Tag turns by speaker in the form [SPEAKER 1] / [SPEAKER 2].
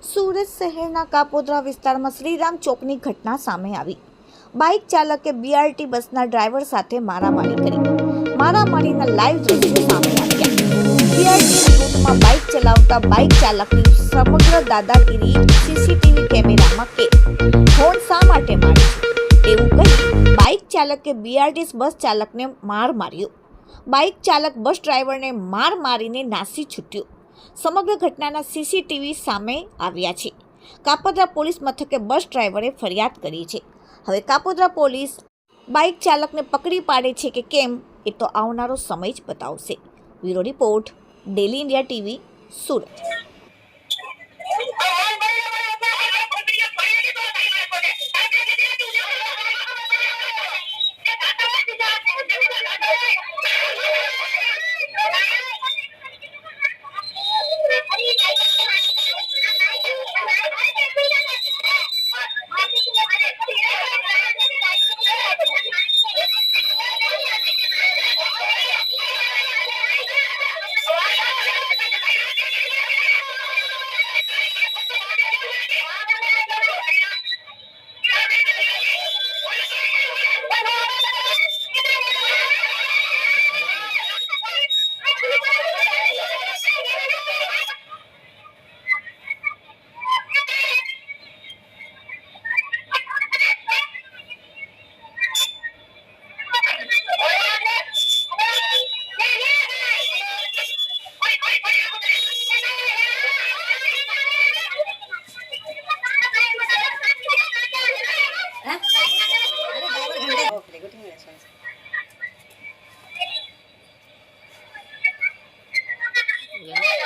[SPEAKER 1] સુરત શહેરના કાપોદ્રા વિસ્તારમાં શ્રીરામ ચોકની ઘટના સામે આવી। બાઇક ચાલકે બીઆરટી બસના ડ્રાઈવર સાથે મારામારી કરી। મારામારીના લાઈવ દ્રશ્યો સામે આવ્યા। બીઆરટી રૂટમાં બાઇક ચલાવતા બાઇક ચાલકની સમગ્ર દાદાગીરી સીસીટીવી કેમેરામાં કેદ। હોર્ન શા માટે મારે છે એવું કહી બાઇક ચાલકે બીઆરટી બસ ચાલકને માર માર્યો। બાઇક ચાલક બસ ડ્રાઈવરને માર મારીને નાસી છૂટ્યો। સમગ્ર ઘટનાના સીસીટીવી સામે આવ્યા છે। કાપોદ્રા પોલીસ મથકે બસ ડ્રાઈવરે ફરિયાદ કરી છે। હવે કાપોદ્રા પોલીસ બાઇક ચાલકને પકડી પાડે છે કે કેમ એ તો આવનારો સમય જ બતાવશે। Bureau report, daily India TV, Surat.
[SPEAKER 2] Yeah.